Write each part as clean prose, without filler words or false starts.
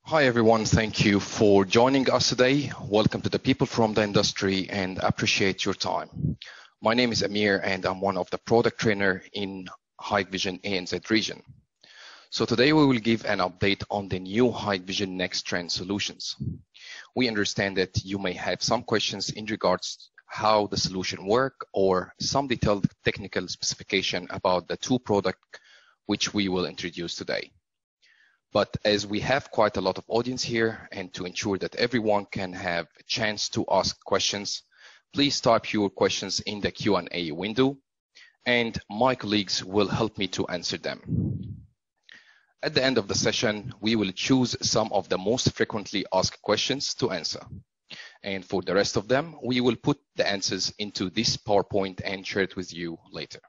Hi everyone, thank you for joining us today. Welcome to the people from the industry and appreciate your time. My name is Amir and I'm one of the product trainer in Hikvision ANZ region. So today we will give an update on the new Hikvision Next Trend solutions. We understand that you may have some questions in regards to how the solution work or some detailed technical specification about the two products which we will introduce today. But as we have quite a lot of audience here and to ensure that everyone can have a chance to ask questions, please type your questions in the Q&A window and my colleagues will help me to answer them. At the end of the session, we will choose some of the most frequently asked questions to answer. And for the rest of them, we will put the answers into this PowerPoint and share it with you later.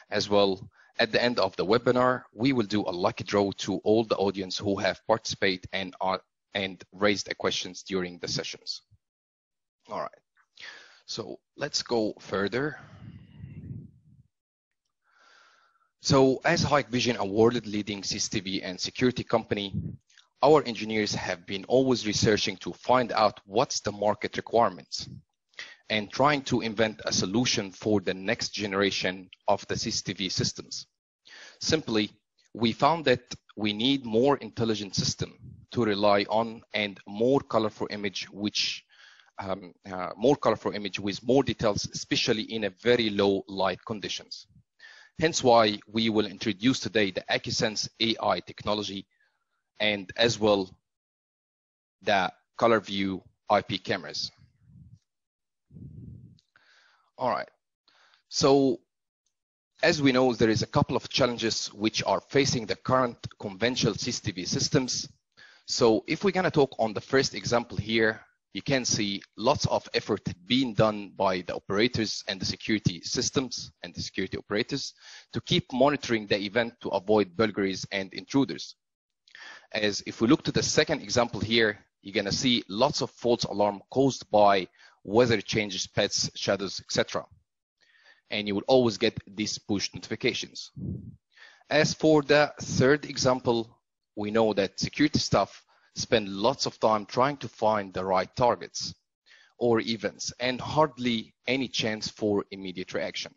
As well, at the end of the webinar, we will do a lucky draw to all the audience who have participated and raised the questions during the sessions. All right, so let's go further. So as Hikvision, a world-leading CCTV and security company, our engineers have been always researching to find out what's the market requirements and trying to invent a solution for the next generation of the CCTV systems. Simply, we found that we need more intelligent system to rely on and more colorful image, with more details, especially in a very low light conditions. Hence why we will introduce today the AcuSense AI technology and as well the ColorVu IP cameras. All right, so as we know, there is a couple of challenges which are facing the current conventional CCTV systems. So if we're gonna talk on the first example here, you can see lots of effort being done by the operators and the security systems and the security operators to keep monitoring the event to avoid burglaries and intruders. As if we look to the second example here, you're gonna see lots of false alarm caused by weather changes, pets, shadows, etc. And you will always get these push notifications. As for the third example, we know that security staff spend lots of time trying to find the right targets or events and hardly any chance for immediate reaction.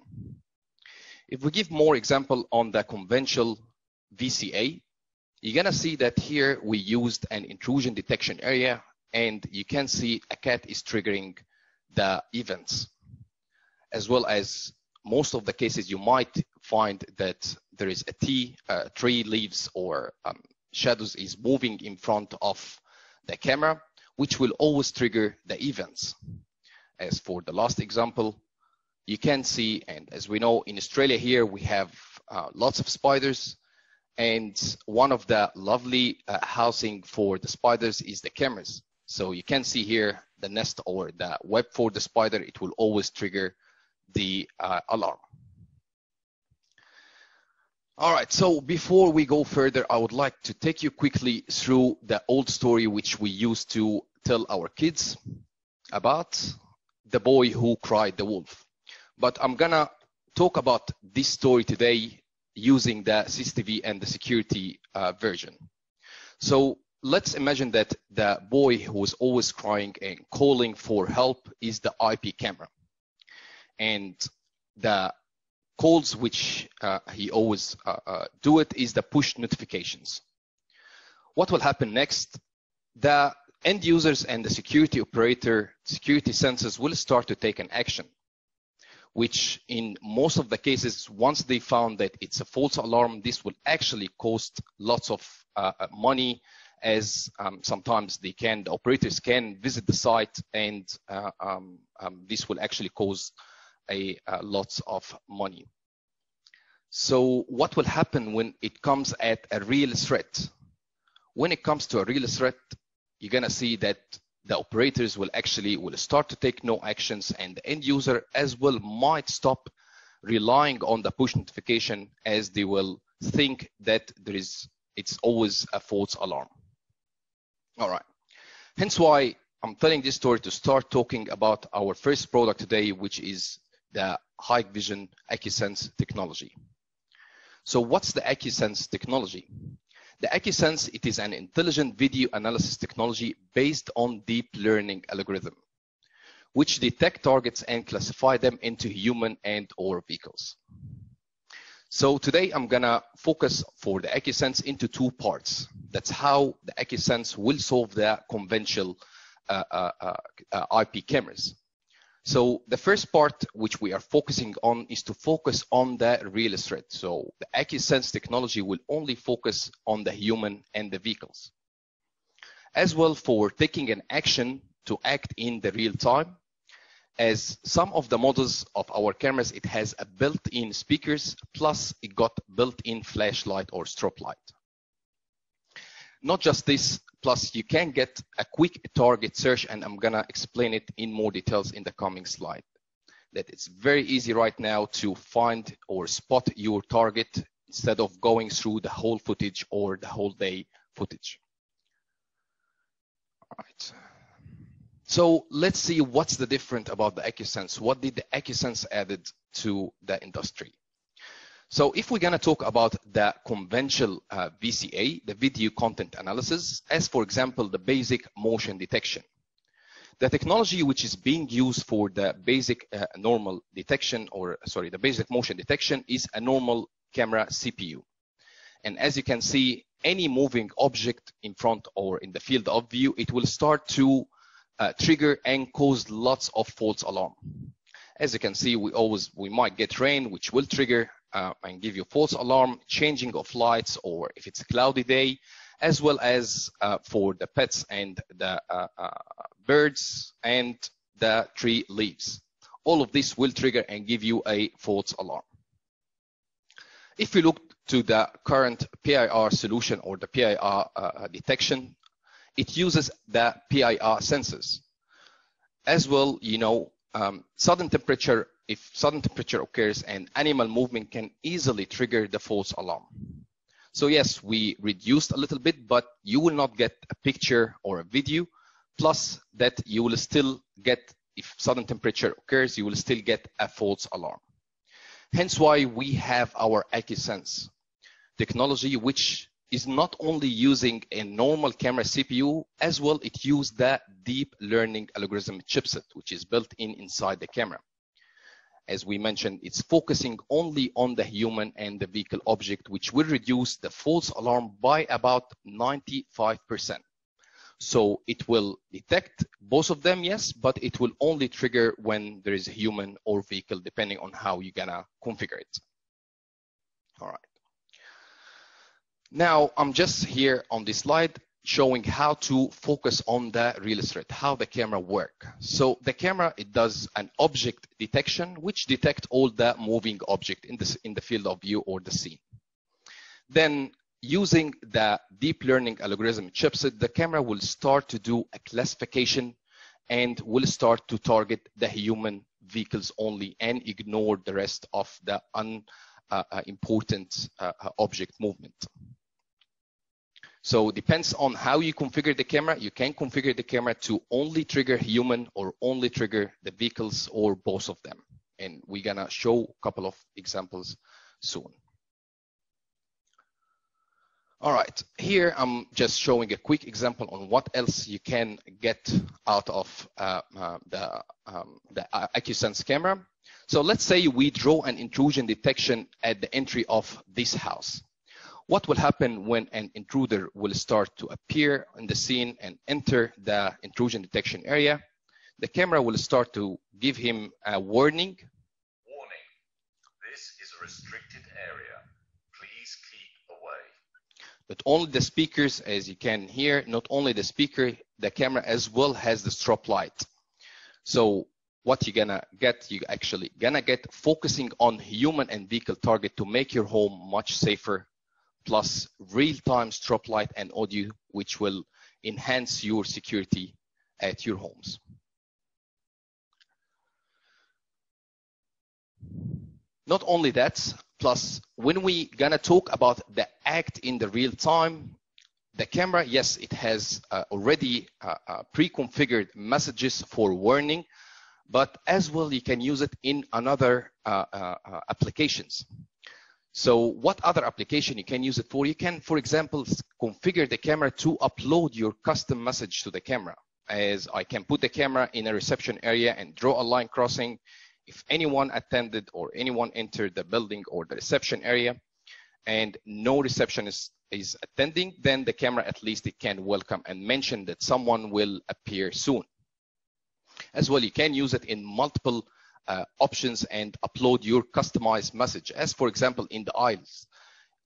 If we give more example on the conventional VCA, you're gonna see that here we used an intrusion detection area and you can see a cat is triggering the events. As well as most of the cases you might find that there is a tree leaves or shadows is moving in front of the camera, which will always trigger the events. As for the last example, you can see, and as we know in Australia here, we have lots of spiders, and one of the lovely housing for the spiders is the cameras. So you can see here the nest or the web for the spider, it will always trigger the alarm. All right, so before we go further, I would like to take you quickly through the old story which we used to tell our kids about the boy who cried the wolf. But I'm gonna talk about this story today using the CCTV and the security version. So let's imagine that the boy who was always crying and calling for help is the IP camera. And the calls which he always do it is the push notifications. What will happen next? The end users and the security operator, security sensors will start to take an action, which in most of the cases, once they found that it's a false alarm, this will actually cost lots of money, as sometimes the operators can visit the site and this will actually cause lots of money. So what will happen when it comes at a real threat? When it comes to a real threat, you're gonna see that the operators will start to take no actions, and the end user as well might stop relying on the push notification, as they will think that it's always a false alarm. All right, hence why I'm telling this story to start talking about our first product today, which is the Hikvision AcuSense technology. So what's the AcuSense technology? The AcuSense, it is an intelligent video analysis technology based on deep learning algorithm, which detect targets and classify them into human and or vehicles. So today I'm gonna focus for the AcuSense into two parts. That's how the AcuSense will solve the conventional IP cameras. So the first part which we are focusing on is to focus on the real threat. So the AcuSense technology will only focus on the human and the vehicles. As well for taking an action to act in the real time, as some of the models of our cameras, it has a built-in speakers, plus it got built-in flashlight or strobe light. Not just this, plus you can get a quick target search, and I'm gonna explain it in more details in the coming slide. That it's very easy right now to find or spot your target instead of going through the whole footage or the whole day footage. All right. So let's see what's the difference about the AcuSense. What did the AcuSense added to the industry? So if we're gonna talk about the conventional VCA, the video content analysis, as for example, the basic motion detection. The technology which is being used for the basic normal detection, or sorry, the basic motion detection is a normal camera CPU. And as you can see, any moving object in front or in the field of view, it will start to trigger and cause lots of false alarm. As you can see, we might get rain, which will trigger and give you false alarm, changing of lights, or if it's a cloudy day, as well as for the pets and the birds and the tree leaves. All of this will trigger and give you a false alarm. If we look to the current PIR solution or the PIR detection, it uses the PIR sensors. As well, you know, sudden temperature, if sudden temperature occurs and animal movement can easily trigger the false alarm. So yes, we reduced a little bit, but you will not get a picture or a video, plus that you will still get, if sudden temperature occurs, you will still get a false alarm. Hence why we have our AcuSense technology, which is not only using a normal camera CPU, as well it uses the deep learning algorithm chipset, which is built inside the camera. As we mentioned, it's focusing only on the human and the vehicle object, which will reduce the false alarm by about 95%. So it will detect both of them, yes, but it will only trigger when there is a human or vehicle, depending on how you're gonna configure it. All right. Now, I'm just here on this slide showing how to focus on the real threat, how the camera works. So the camera, it does an object detection, which detects all the moving object in the field of view or the scene. Then using the deep learning algorithm chipset, the camera will start to do a classification and will start to target the human vehicles only and ignore the rest of the unimportant object movement. So it depends on how you configure the camera. You can configure the camera to only trigger human or only trigger the vehicles or both of them. And we're gonna show a couple of examples soon. All right, here I'm just showing a quick example on what else you can get out of the AcuSense camera. So let's say we draw an intrusion detection at the entry of this house. What will happen when an intruder will start to appear in the scene and enter the intrusion detection area? The camera will start to give him a warning. Warning, this is a restricted area. Please keep away. Not only the speakers, as you can hear, not only the speaker, the camera as well has the strobe light. So what you're gonna get, you actually gonna get focusing on human and vehicle target to make your home much safer, plus real-time strobe light and audio, which will enhance your security at your homes. Not only that, plus when we gonna talk about the act in the real time, the camera, yes, it has already pre-configured messages for warning, but as well you can use it in another applications. So what other application you can use it for? You can, for example, configure the camera to upload your custom message to the camera. As I can put the camera in a reception area and draw a line crossing. If anyone attended or anyone entered the building or the reception area and no receptionist is attending, then the camera, at least it can welcome and mention that someone will appear soon. As well, you can use it in multiple options and upload your customized message. As for example, in the aisles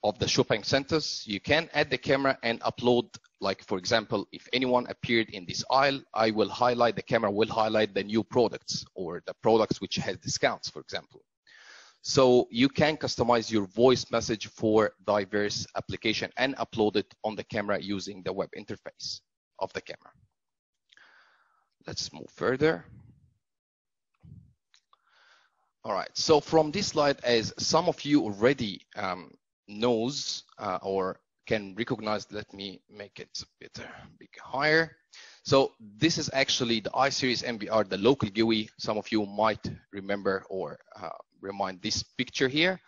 of the shopping centers, you can add the camera and upload, like for example, if anyone appeared in this aisle, the camera will highlight the new products or the products which has discounts, for example. So you can customize your voice message for diverse application and upload it on the camera using the web interface of the camera. Let's move further. All right, so from this slide, as some of you already knows or can recognize, let me make it a bit higher. So this is actually the iSeries NVR, the local GUI. Some of you might remember or remind this picture here.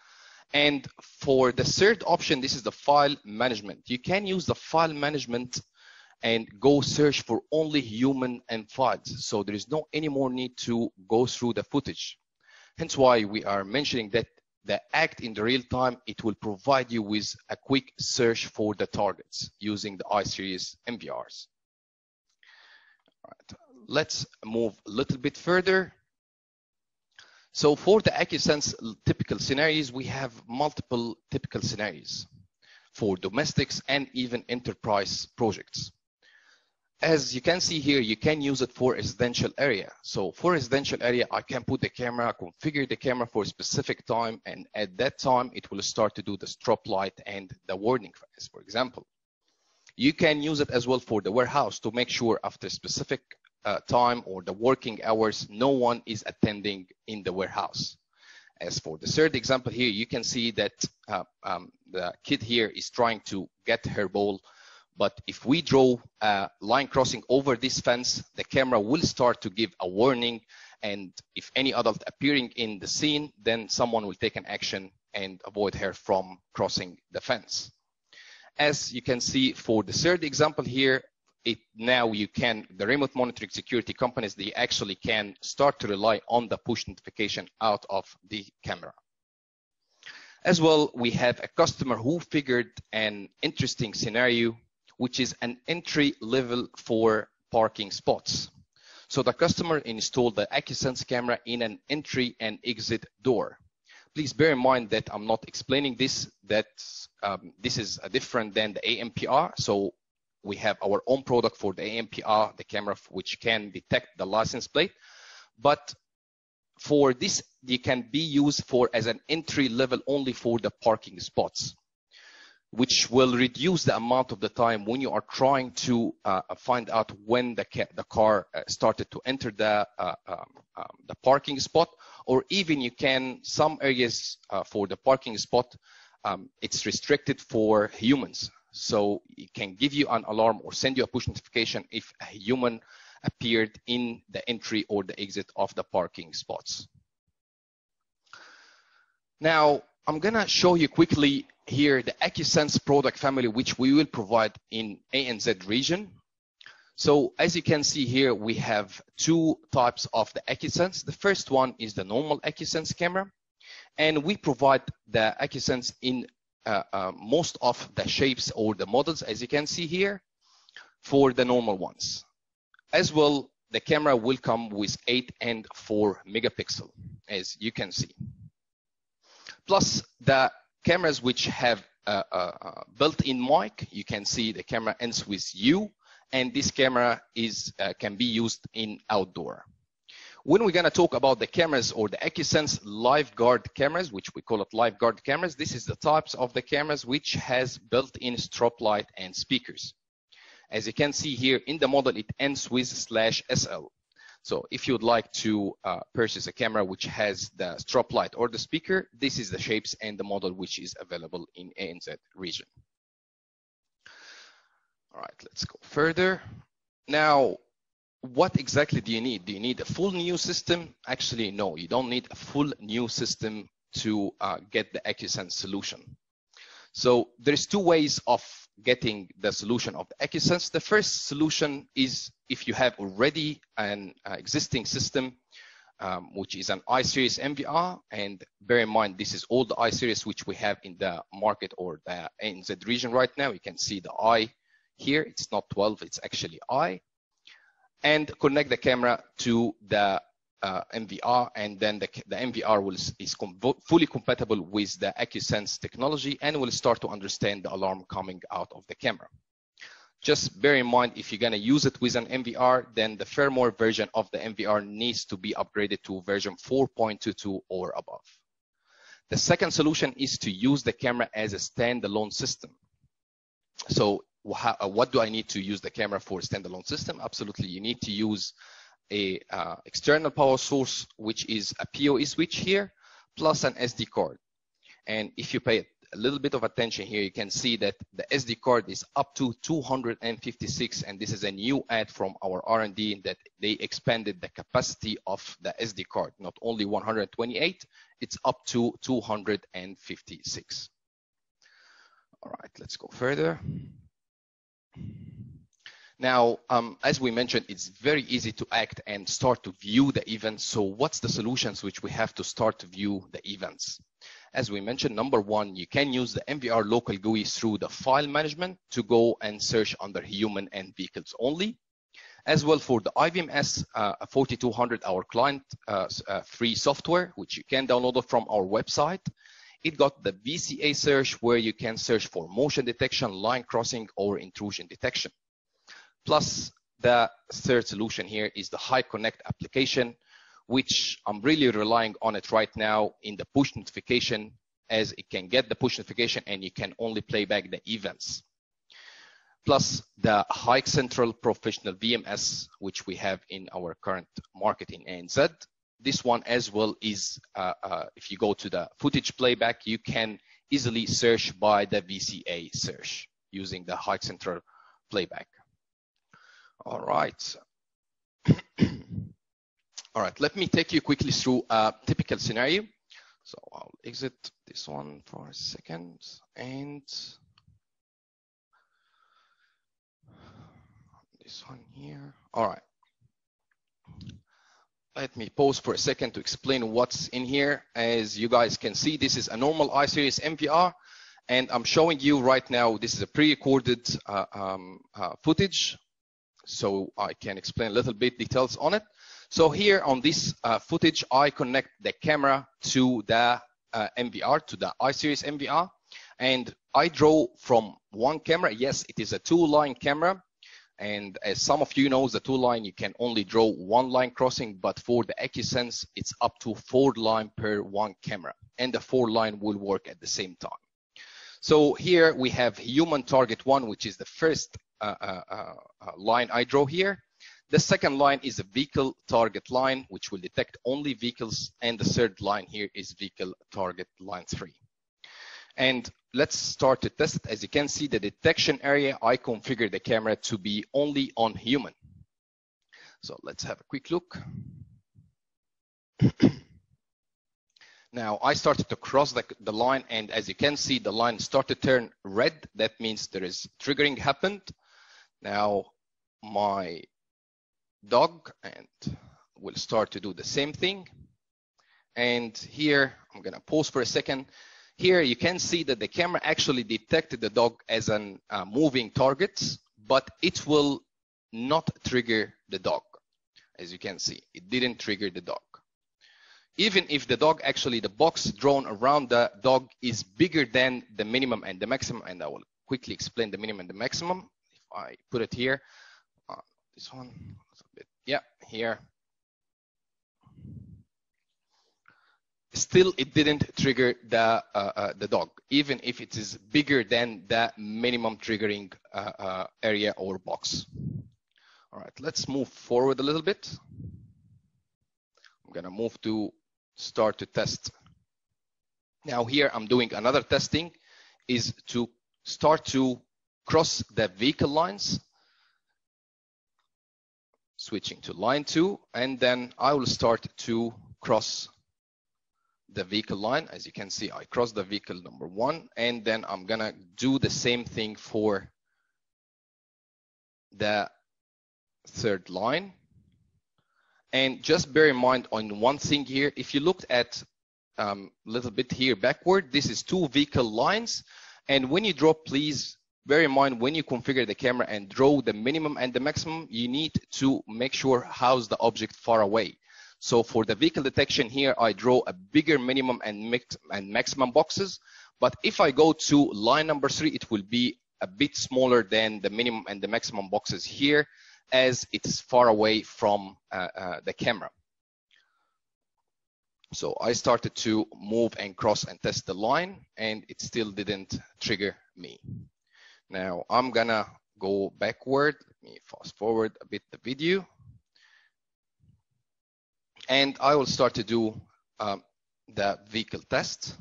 And for the third option, this is the file management. You can use the file management and go search for only human and files. So there is no any more need to go through the footage. Hence why we are mentioning that the act in the real time, it will provide you with a quick search for the targets using the iSeries NVRs. All right, let's move a little bit further. So for the AcuSense typical scenarios, we have multiple typical scenarios for domestics and even enterprise projects. As you can see here, you can use it for residential area. So for residential area, I can put the camera, configure the camera for a specific time, and at that time, it will start to do the strobe light and the warning phase, for example. You can use it as well for the warehouse to make sure after a specific time or the working hours, no one is attending in the warehouse. As for the third example here, you can see that the kid here is trying to get her ball. But if we draw a line crossing over this fence, the camera will start to give a warning. And if any adult appearing in the scene, then someone will take an action and avoid her from crossing the fence. As you can see for the third example here, the remote monitoring security companies, they actually can start to rely on the push notification out of the camera. As well, we have a customer who figured an interesting scenario, which is an entry level for parking spots. So the customer installed the AcuSense camera in an entry and exit door. Please bear in mind that I'm not explaining this, that this is different than the AMPR. So we have our own product for the AMPR, the camera which can detect the license plate. But for this, it can be used as an entry level only for the parking spots, which will reduce the amount of the time when you are trying to find out when the car started to enter the parking spot, or even you can, some areas for the parking spot, it's restricted for humans. So it can give you an alarm or send you a push notification if a human appeared in the entry or the exit of the parking spots. Now, I'm gonna show you quickly here the AcuSense product family, which we will provide in ANZ region. So as you can see here, we have two types of the AcuSense. The first one is the normal AcuSense camera, and we provide the AcuSense in most of the shapes or the models, as you can see here, for the normal ones. As well, the camera will come with 8 and 4 megapixel, as you can see. Plus the cameras which have a built-in mic, you can see the camera ends with U, and this camera can be used in outdoor. When we're gonna talk about the cameras or the AcuSense LiveGuard cameras, which we call it LiveGuard cameras, this is the types of the cameras which has built-in strobe light and speakers. As you can see here in the model, it ends with /SL. So if you would like to purchase a camera which has the strobe light or the speaker, this is the shapes and the model which is available in ANZ region. All right, let's go further. Now, what exactly do you need? Do you need a full new system? Actually, no, you don't need a full new system to get the AcuSense solution. So there's two ways of getting the solution of the AcuSense. The first solution is if you have already an existing system, which is an I-Series NVR, and bear in mind, this is all the I-Series which we have in the market or the ANZ region right now. You can see the I here, it's not 12, it's actually I. And connect the camera to the NVR, and then the NVR is fully compatible with the AcuSense technology and will start to understand the alarm coming out of the camera. Just bear in mind, if you're going to use it with an NVR, then the firmware version of the NVR needs to be upgraded to version 4.22 or above. The second solution is to use the camera as a standalone system. So what do I need to use the camera for a standalone system? Absolutely, you need to use a external power source, which is a PoE switch here, plus an SD card. And if you pay a little bit of attention here, you can see that the SD card is up to 256, and this is a new add from our R&D that they expanded the capacity of the SD card, not only 128, it's up to 256. All right, let's go further. Now, as we mentioned, it's very easy to act and start to view the events. So what's the solutions which we have to start to view the events? As we mentioned, number one, you can use the NVR local GUI through the file management to go and search under human and vehicles only. As well for the IVMS 4200, our client free software, which you can download from our website. It got the VCA search where you can search for motion detection, line crossing, or intrusion detection. Plus, the third solution here is the High Connect application, which I'm really relying on it right now in the push notification, as it can get the push notification and you can only play back the events. Plus the High Central Professional VMS, which we have in our current market in ANZ. This one as well is, if you go to the footage playback, you can easily search by the VCA search using the High Central playback. All right. All right, let me take you quickly through a typical scenario. So I'll exit this one for a second and this one here. All right. Let me pause for a second to explain what's in here. As you guys can see, this is a normal I-Series NVR, and I'm showing you right now, this is a pre-recorded footage. So I can explain a little bit details on it. So here on this footage, I connect the camera to the NVR, to the I-Series NVR, and I draw from one camera. Yes, it is a two-line camera. And as some of you know, the two-line, you can only draw one line crossing, but for the AcuSense, it's up to 4 lines per one camera, and the 4 line will work at the same time. So here we have human target 1, which is the first line I draw here. The second line is a vehicle target line, which will detect only vehicles, and the third line here is vehicle target line 3. And let's start to test it. As you can see, the detection area, I configured the camera to be only on human. So let's have a quick look. Now I started to cross the line, and as you can see, the line started to turn red. That means there is triggering happened. Now my dog and will start to do the same thing. And here, I'm gonna pause for a second. Here you can see that the camera actually detected the dog as an moving target, but it will not trigger the dog. As you can see, it didn't trigger the dog. Even if the dog, actually the box drawn around the dog is bigger than the minimum and the maximum, and I will quickly explain the minimum and the maximum. If I put it here, this one, a bit, yeah, here. Still, it didn't trigger the dog, even if it is bigger than the minimum triggering area or box. All right, let's move forward a little bit. I'm gonna move to start to test. Now here I'm doing another testing, is to start to cross the vehicle lines, switching to line 2, and then I will start to cross the vehicle line. As you can see, I cross the vehicle number 1, and then I'm gonna do the same thing for the third line. And just bear in mind on one thing here, if you looked at a little bit here backward, this is 2 vehicle lines. And when you draw, please bear in mind when you configure the camera and draw the minimum and the maximum, you need to make sure how's the object far away. So for the vehicle detection here, I draw a bigger minimum and maximum boxes. But if I go to line number 3, it will be a bit smaller than the minimum and the maximum boxes here, as it is far away from the camera. So I started to move and cross and test the line, and it still didn't trigger me. Now I'm gonna go backward. Let me fast forward a bit the video. And I will start to do the vehicle test.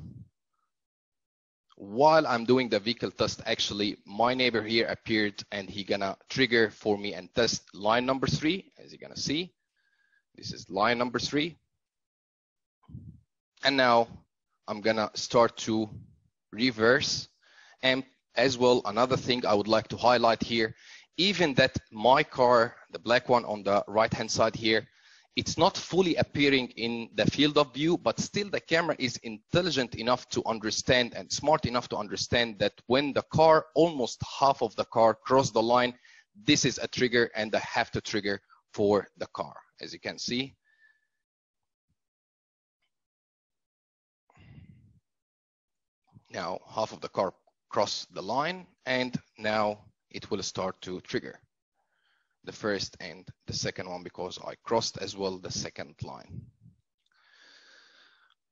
While I'm doing the vehicle test, actually, my neighbor here appeared and he gonna trigger for me and test line number 3, as you're gonna see. This is line number 3. And now I'm gonna start to reverse. And as well, another thing I would like to highlight here, even that my car, the black one on the right-hand side here, it's not fully appearing in the field of view, but still the camera is intelligent enough to understand and smart enough to understand that when the car, almost half of the car cross the line, this is a trigger and I have to trigger for the car, as you can see. Now half of the car crossed the line, and now it will start to trigger the first and the second one because I crossed as well the second line.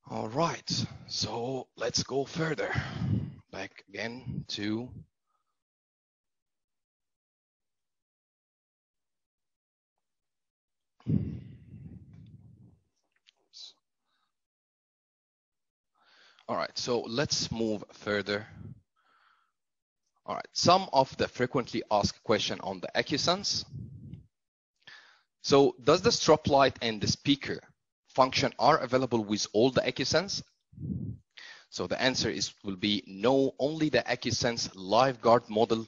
All right, so let's go further. Back again to all right, so let's move further. All right, some of the frequently asked question on the AcuSense. So does the strobe light and the speaker function are available with all the AcuSense? So the answer will be no, only the AcuSense LiveGuard model,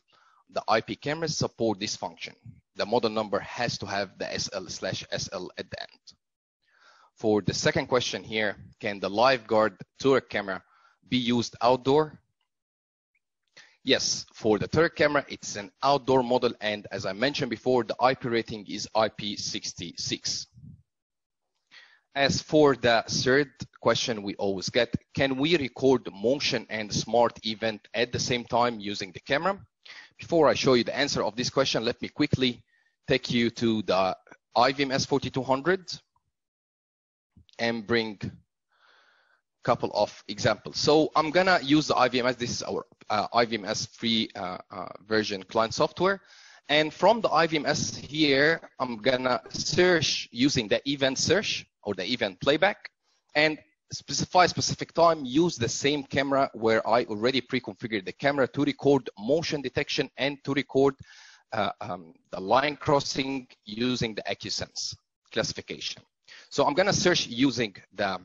the IP cameras support this function. The model number has to have the SL/SL at the end. For the second question here, can the LiveGuard turret camera be used outdoor? Yes, for the turret camera, it's an outdoor model, and as I mentioned before, the IP rating is IP66. As for the third question we always get, can we record motion and smart event at the same time using the camera? Before I show you the answer of this question, let me quickly take you to the IVMS 4200 and bring couple of examples. So I'm gonna use the IVMS. This is our IVMS free version client software. And from the IVMS here, I'm gonna search using the event search or the event playback and specify specific time, use the same camera where I already pre-configured the camera to record motion detection and to record the line crossing using the AcuSense classification. So I'm gonna search using the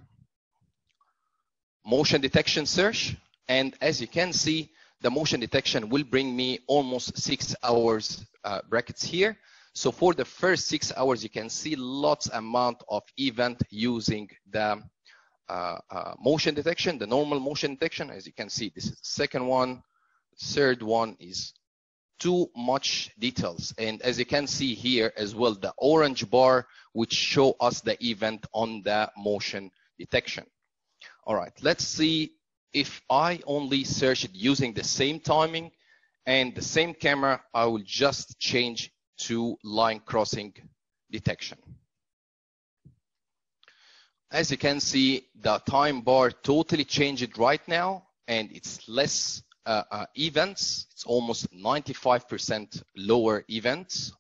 motion detection search, and as you can see, the motion detection will bring me almost 6 hours brackets here. So for the first 6 hours, you can see lots amount of event using the motion detection, the normal motion detection. As you can see, this is the second one. Third one is too much details. And as you can see here as well, the orange bar, which show us the event on the motion detection. All right, let's see if I only search it using the same timing and the same camera, I will just change to line crossing detection. As you can see, the time bar totally changed right now, and it's less events. It's almost 95% lower events,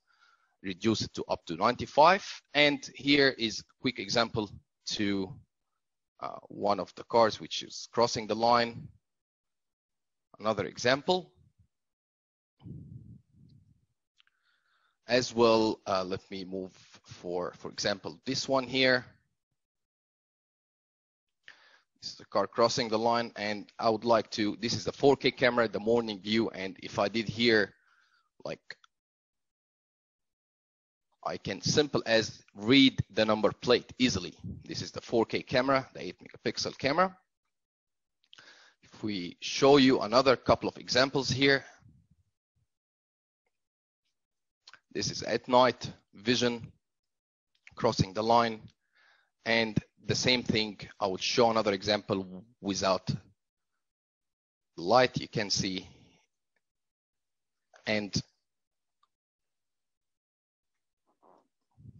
reduce it to up to 95. And here is a quick example to one of the cars which is crossing the line. Another example. As well, let me move for example, this one here. This is the car crossing the line, and I would like to, this is the 4K camera, the morning view, and if I did here, like, I can simple as read the number plate easily. This is the 4K camera, the 8 megapixel camera. If we show you another couple of examples here, this is at night vision crossing the line, and the same thing, I would show another example without light, you can see, and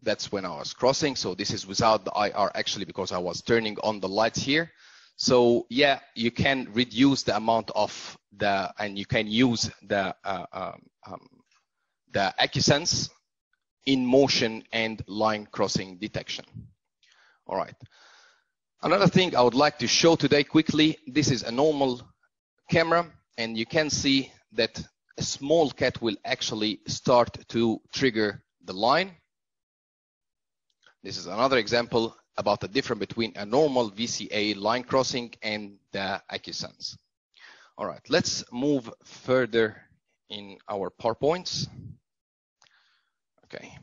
that's when I was crossing. So this is without the IR actually, because I was turning on the lights here. So yeah, you can reduce the amount of the, and you can use the AcuSense in motion and line crossing detection. All right. Another thing I would like to show today quickly, this is a normal camera, and you can see that a small cat will actually start to trigger the line. This is another example about the difference between a normal VCA line crossing and the AcuSense. All right, let's move further in our PowerPoints. Okay.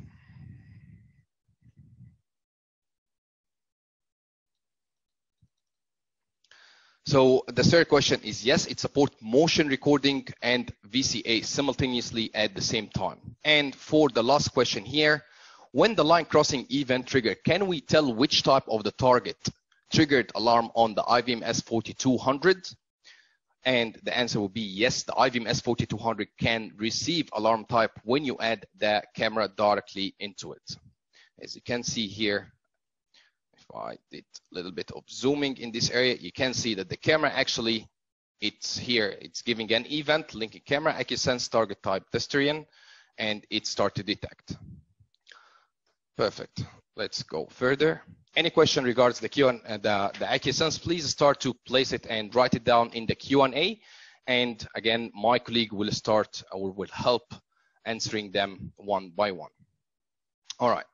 So the third question is, yes, it supports motion recording and VCA simultaneously at the same time. And for the last question here, when the line crossing event trigger, can we tell which type of the target triggered alarm on the IVM S4200? And the answer will be yes, the IVM S4200 can receive alarm type when you add the camera directly into it. As you can see here, if I did a little bit of zooming in this area, you can see that the camera actually, it's here, it's giving an event, linking camera, AcuSense, target type, Testerian, and it starts to detect. Perfect. Let's go further. Any question regards the the AcuSense, please start to place it and write it down in the Q&A. And again, my colleague will start or will help answering them one by one. All right.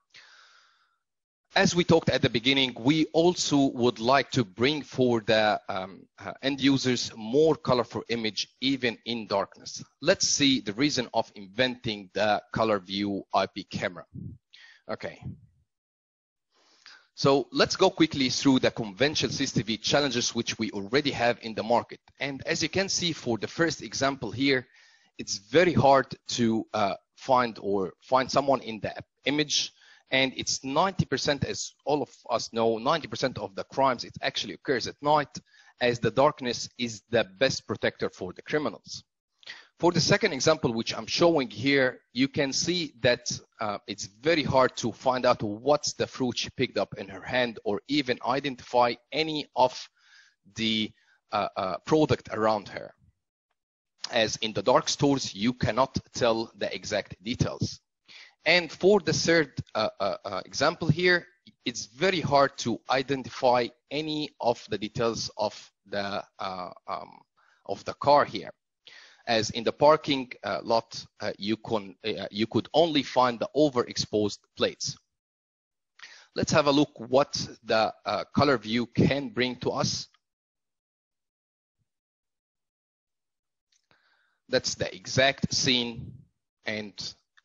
As we talked at the beginning, we also would like to bring for the end users more colorful image even in darkness. Let's see the reason of inventing the ColorVu IP camera. Okay. So let's go quickly through the conventional CCTV challenges which we already have in the market. And as you can see for the first example here, it's very hard to find someone in the image. And it's 90%, as all of us know, 90% of the crimes, it actually occurs at night, as the darkness is the best protector for the criminals. For the second example, which I'm showing here, you can see that it's very hard to find out what's the fruit she picked up in her hand, or even identify any of the product around her. As in the dark stores, you cannot tell the exact details. And for the third example here, it's very hard to identify any of the details of the car here. As in the parking lot, you could only find the overexposed plates. Let's have a look what the ColorVu can bring to us. That's the exact scene, and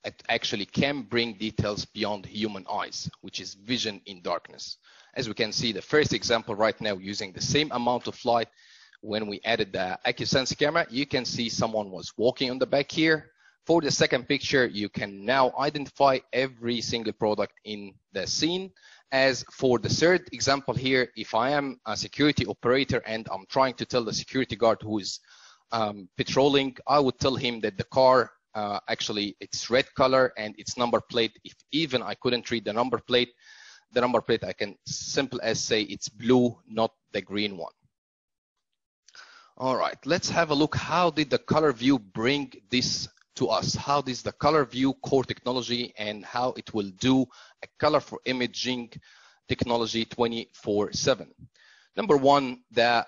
it actually can bring details beyond human eyes, which is vision in darkness. As we can see, the first example right now, using the same amount of light, when we added the AcuSense camera, you can see someone was walking on the back here. For the second picture, you can now identify every single product in the scene. As for the third example here, if I am a security operator and I'm trying to tell the security guard who is patrolling, I would tell him that the car actually it's red color and its number plate. If even I couldn't read the number plate, I can simple as say it's blue, not the green one. All right, let's have a look. How did the ColorVu bring this to us? How does the ColorVu core technology and how it will do a colorful imaging technology 24/7? Number one, the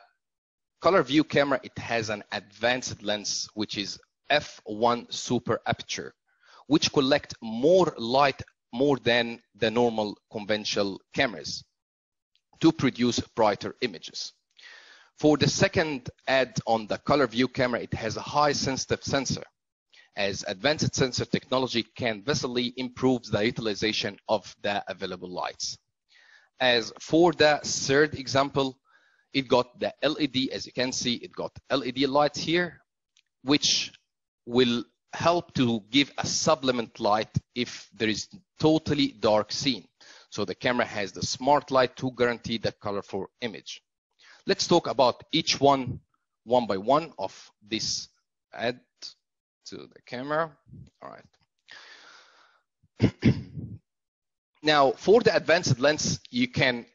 ColorVu camera, it has an advanced lens, which is f1 super aperture, which collect more light more than the normal conventional cameras to produce brighter images. For the second add on the ColorVu camera, it has a high sensitive sensor, as advanced sensor technology can vastly improve the utilization of the available lights. As for the third example, it got the LED, as you can see, it got LED lights here, which will help to give a supplement light if there is totally dark scene. So the camera has the smart light to guarantee the colorful image. Let's talk about each one by one of this add to the camera. All right. Now, for the advanced lens, you can,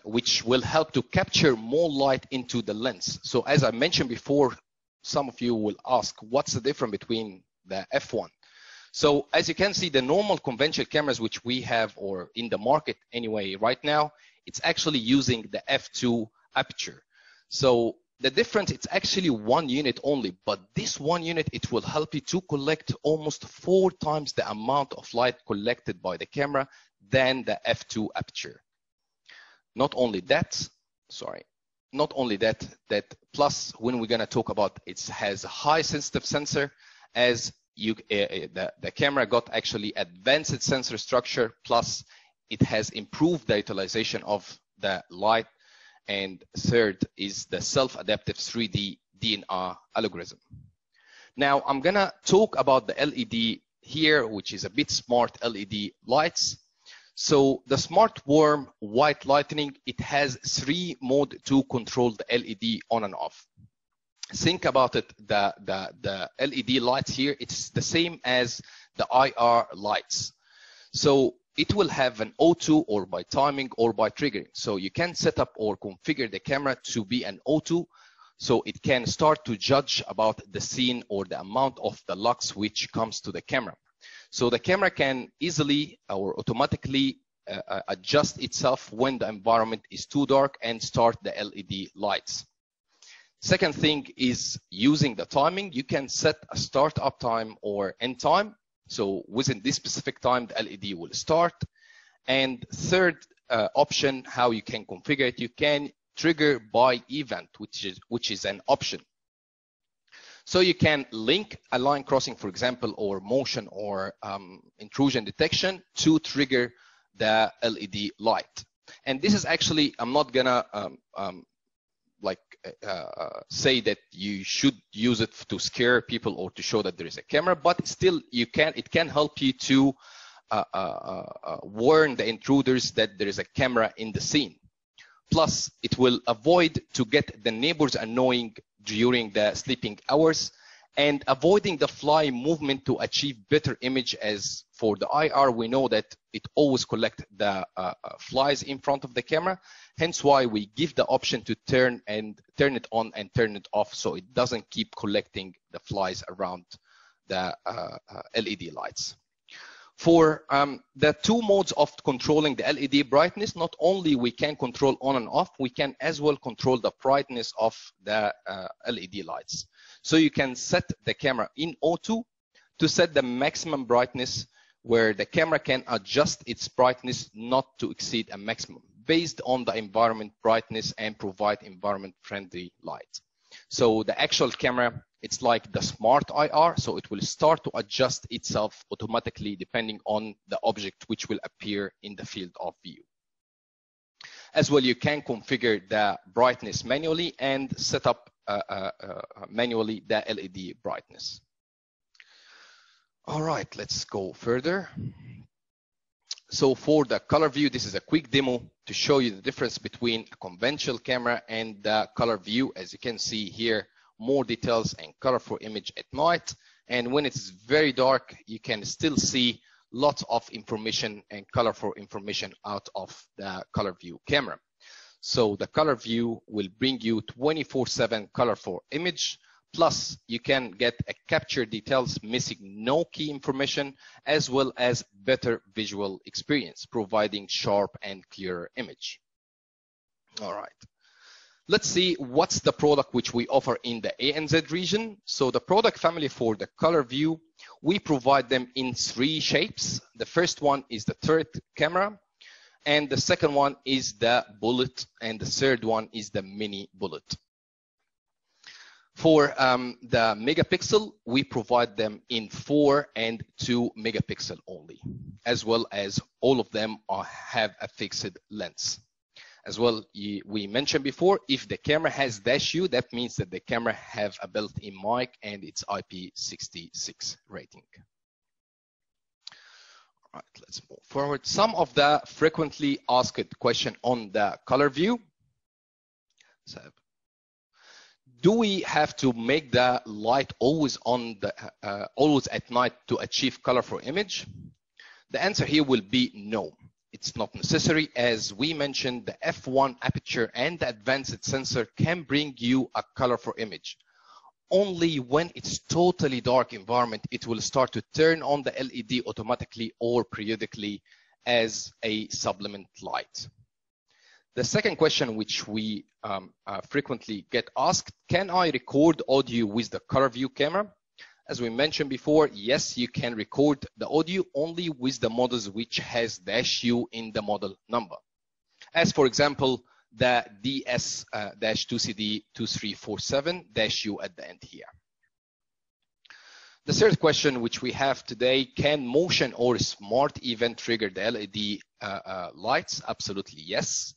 which will help to capture more light into the lens. So as I mentioned before, some of you will ask, what's the difference between the F1? So as you can see, the normal conventional cameras which we have, or in the market anyway right now, it's actually using the F2 aperture. So the difference, it's actually one unit only, but this one unit, it will help you to collect almost 4 times the amount of light collected by the camera than the F2 aperture. Not only that, that plus when we're gonna talk about it has a high sensitive sensor, as you, the camera got actually advanced sensor structure, plus it has improved the utilization of the light. And third is the self-adaptive 3D DNR algorithm. Now I'm gonna talk about the LED here, which is a bit smart LED lights. So the smart warm white lightning, it has 3 modes to control the LED on and off. Think about it, the LED lights here, it's the same as the IR lights. So it will have an O2 or by timing or by triggering. So you can set up or configure the camera to be an O2, so it can start to judge about the scene or the amount of the lux which comes to the camera. So the camera can easily or automatically adjust itself when the environment is too dark and start the LED lights. Second thing is using the timing. You can set a start up time or end time. So within this specific time, the LED will start. And third option, how you can configure it, you can trigger by event, which is an option. So you can link a line crossing, for example, or motion or intrusion detection to trigger the LED light. And this is actually, I'm not gonna say that you should use it to scare people or to show that there is a camera, but still it can help you to warn the intruders that there is a camera in the scene. Plus, it will avoid to get the neighbors annoying during the sleeping hours, and avoiding the fly movement to achieve better image. As for the IR, we know that it always collect the flies in front of the camera. Hence why we give the option to turn it on and turn it off, so it doesn't keep collecting the flies around the LED lights. For the 2 modes of controlling the LED brightness, not only we can control on and off, we can as well control the brightness of the LED lights. So you can set the camera in O2 to set the maximum brightness, where the camera can adjust its brightness not to exceed a maximum based on the environment brightness and provide environment friendly light. So the actual camera, it's like the smart IR, so it will start to adjust itself automatically depending on the object which will appear in the field of view. As well, you can configure the brightness manually and set up manually the LED brightness. All right, let's go further. So for the ColorVu, this is a quick demo to show you the difference between a conventional camera and the ColorVu. As you can see here, more details and colorful image at night. And when it's very dark, you can still see lots of information and colorful information out of the ColorVu camera. So the ColorVu will bring you 24/7 colorful image. Plus, you can get a capture details missing no key information, as well as better visual experience, providing sharp and clearer image. All right. Let's see what's the product which we offer in the ANZ region. So the product family for the ColorVu, we provide them in 3 shapes. The first one is the turret camera, and the second one is the bullet, and the third one is the mini bullet. For the megapixel, we provide them in 4 and 2 megapixel only, as well as all of them have a fixed lens. As well, we mentioned before, if the camera has -U, that means that the camera have a built-in mic and it's IP66 rating. All right, let's move forward. Some of the frequently asked question on the ColorVu. So, do we have to make the light always on the always at night to achieve colorful image? The answer here will be no. It's not necessary. As we mentioned, the f1 aperture and the advanced sensor can bring you a colorful image. Only when it's totally dark environment, it will start to turn on the LED automatically or periodically as a supplement light. The second question which we frequently get asked, can I record audio with the ColorVu camera? As we mentioned before, yes, you can record the audio only with the models which has -U in the model number. As for example, the DS-2CD2347-U at the end here. The third question which we have today, can motion or smart event trigger the LED lights? Absolutely yes.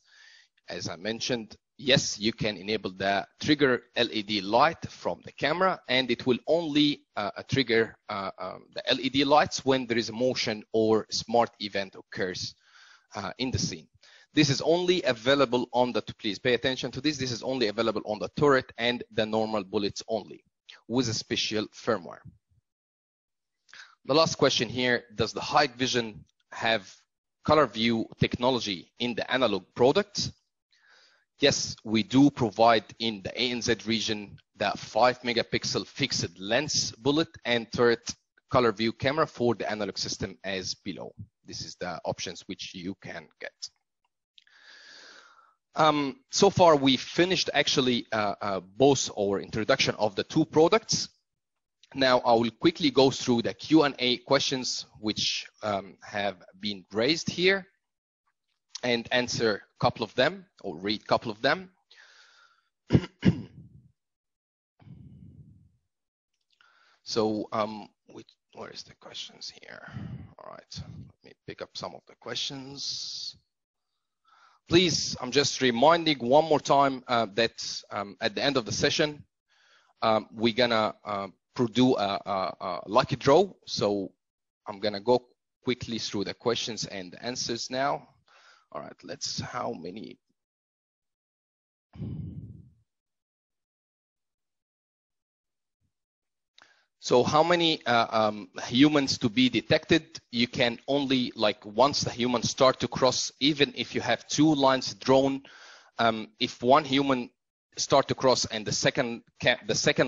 As I mentioned, yes, you can enable the trigger LED light from the camera, and it will only trigger the LED lights when there is a motion or smart event occurs in the scene. This is only available on the, please pay attention to this, this is only available on the turret and the normal bullets only, with a special firmware. The last question here, does the Hikvision have ColorVu technology in the analog products? Yes, we do provide in the ANZ region the 5 megapixel fixed lens bullet and turret ColorVu camera for the analog system as below. This is the options which you can get. So far, we finished actually both our introduction of the two products. Now I will quickly go through the Q&A questions which have been raised here and answer a couple of them or read a couple of them. So where is the questions here? All right, let me pick up some of the questions. Please, I'm just reminding one more time that at the end of the session, we're gonna do a lucky draw. So I'm gonna go quickly through the questions and the answers now. All right, let's, how many? So how many humans to be detected? You can only, like, once the humans start to cross, even if you have two lines drawn, if one human start to cross and the second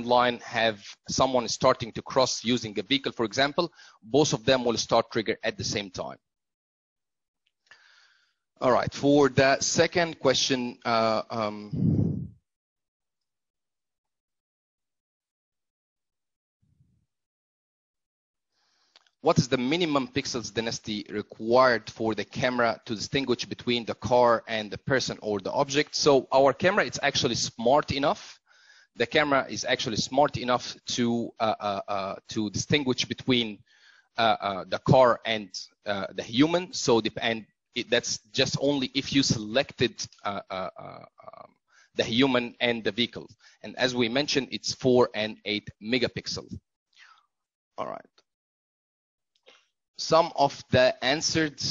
line have someone starting to cross using a vehicle, for example, both of them will start trigger at the same time. All right, for the second question, what is the minimum pixels density required for the camera to distinguish between the car and the person or the object? So our camera is actually smart enough. The camera is actually smart enough to distinguish between the car and the human. So that's just only if you selected the human and the vehicle. And as we mentioned, it's 4 and 8 megapixel. All right. Some of the answered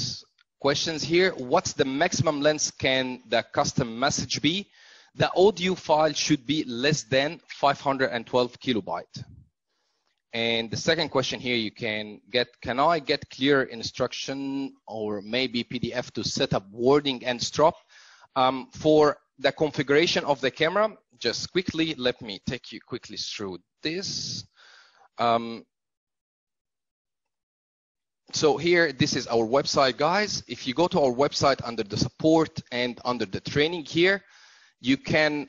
questions here. What's the maximum length can the custom message be? The audio file should be less than 512 kilobyte. And the second question here, you can I get clear instruction or maybe PDF to set up wording and strop? For the configuration of the camera, just quickly, let me take you quickly through this. So here, this is our website, guys. If you go to our website under the support and under the training here, you can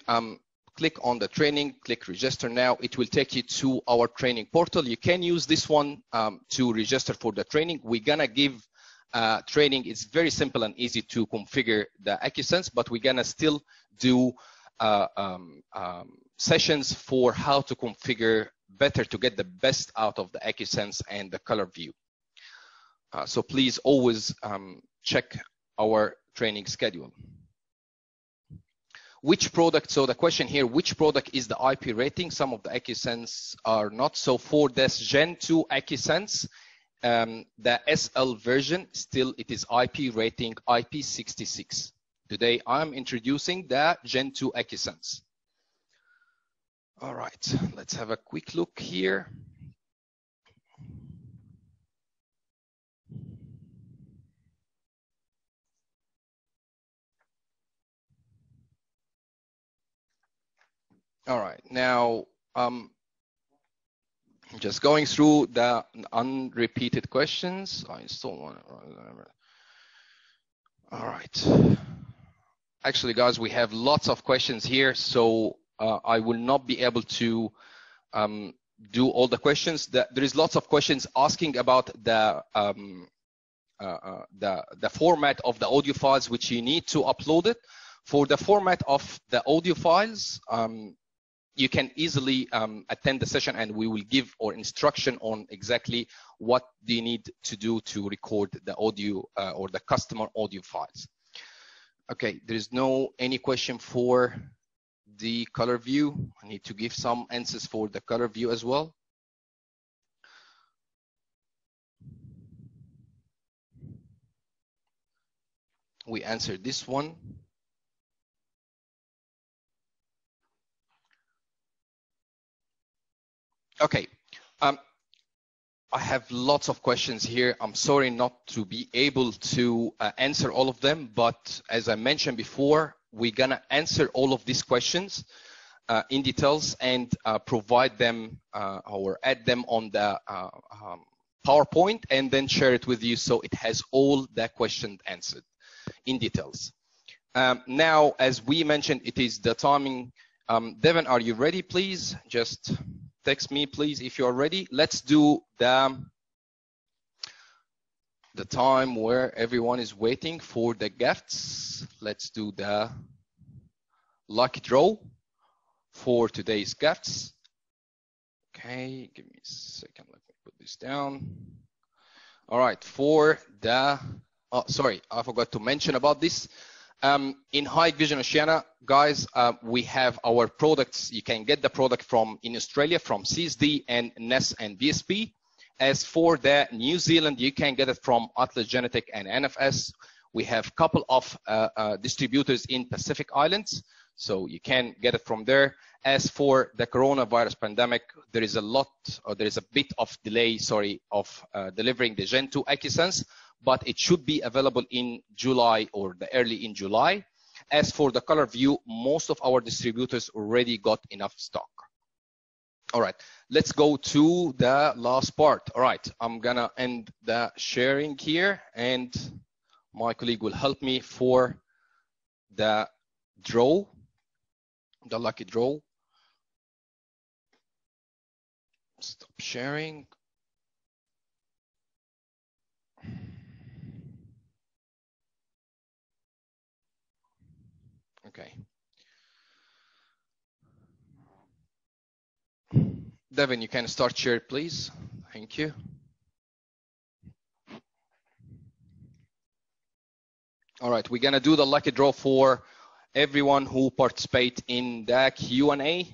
click on the training, click register now. It will take you to our training portal. You can use this one to register for the training. We're gonna give training. It's very simple and easy to configure the AcuSense, but we're gonna still do sessions for how to configure better to get the best out of the AcuSense and the ColorVu. So please always check our training schedule. Which product, so the question here, which product is the IP rating? Some of the AcuSense are not. So for this Gen 2 AcuSense, the SL version, still it is IP rating IP66. Today I'm introducing the Gen 2 AcuSense. All right, let's have a quick look here. All right, now just going through the unrepeated questions. I still want to remember. All right. Actually, guys, we have lots of questions here, so I will not be able to do all the questions. There is lots of questions asking about the format of the audio files which you need to upload it. For the format of the audio files, you can easily attend the session, and we will give our instruction on exactly what do you need to do to record the audio or the customer audio files. Okay, there is no any question for the ColorVu. I need to give some answers for the ColorVu as well. We answered this one. Okay, I have lots of questions here. I'm sorry not to be able to answer all of them, but as I mentioned before, we're gonna answer all of these questions in details and provide them or add them on the PowerPoint and then share it with you so it has all the questions answered in details. Now, as we mentioned, it is the timing. Devin, are you ready, please? Just text me, please, if you're ready. Let's do the time where everyone is waiting for the gifts. Let's do the lucky draw for today's gifts. Okay, give me a second. Let me put this down. All right, for the, oh, sorry, I forgot to mention about this. In Hikvision Oceania, guys, we have our products. You can get the product from in Australia from CSD and NES and BSP. As for the New Zealand, you can get it from Atlas Genetic and NFS. We have a couple of distributors in Pacific Islands, so you can get it from there. As for the coronavirus pandemic, there is a lot, or there is a bit of delay, sorry, of delivering the Gen 2 AcuSense, but it should be available in July or the early in July. As for the ColorVu, most of our distributors already got enough stock. All right, let's go to the last part. All right, I'm gonna end the sharing here and my colleague will help me for the draw, the lucky draw. Stop sharing. Okay. Devin, you can start share, please. Thank you. All right, we're gonna do the lucky draw for everyone who participate in the Q&A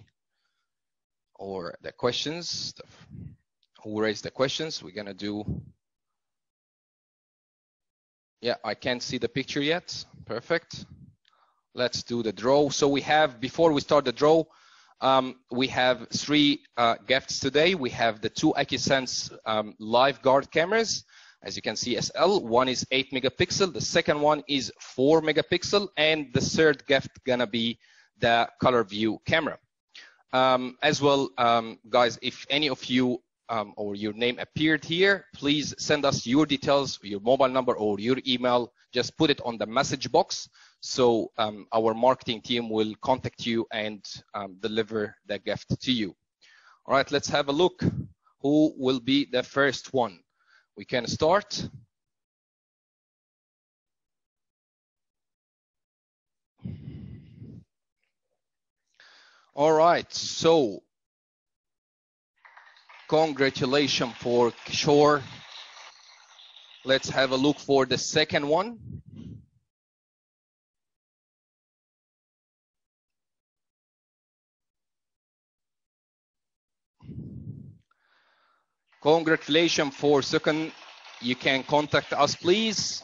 or the questions, who raised the questions. We're gonna do, yeah, I can't see the picture yet. Perfect. Let's do the draw. So we have, before we start the draw, we have three gifts today. We have the two AcuSense live guard cameras. As you can see, SL, one is 8 megapixel, the second one is 4 megapixel, and the third gift gonna be the ColorVu camera. As well, guys, if any of you or your name appeared here, please send us your details, your mobile number or your email. Just put it on the message box. So our marketing team will contact you and deliver the gift to you. All right, let's have a look. Who will be the first one? We can start. All right, so congratulations for Kishore. Let's have a look for the second one. Congratulations for second. You can contact us, please.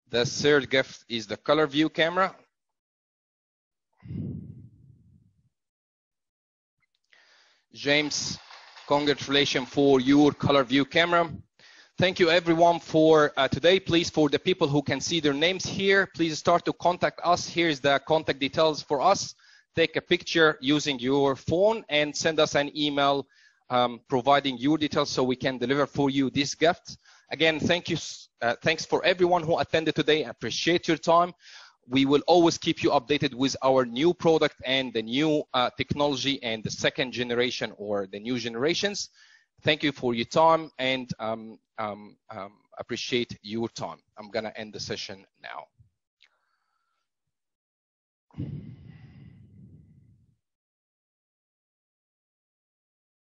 The third gift is the ColorVu camera. James, congratulations for your ColorVu camera. Thank you everyone for today. Please, for the people who can see their names here, please start to contact us. Here's the contact details for us. Take a picture using your phone and send us an email providing your details so we can deliver for you this gift. Again, thank you. Thanks for everyone who attended today. I appreciate your time. We will always keep you updated with our new product and the new technology and the second generation or the new generations. Thank you for your time and appreciate your time. I'm gonna end the session now.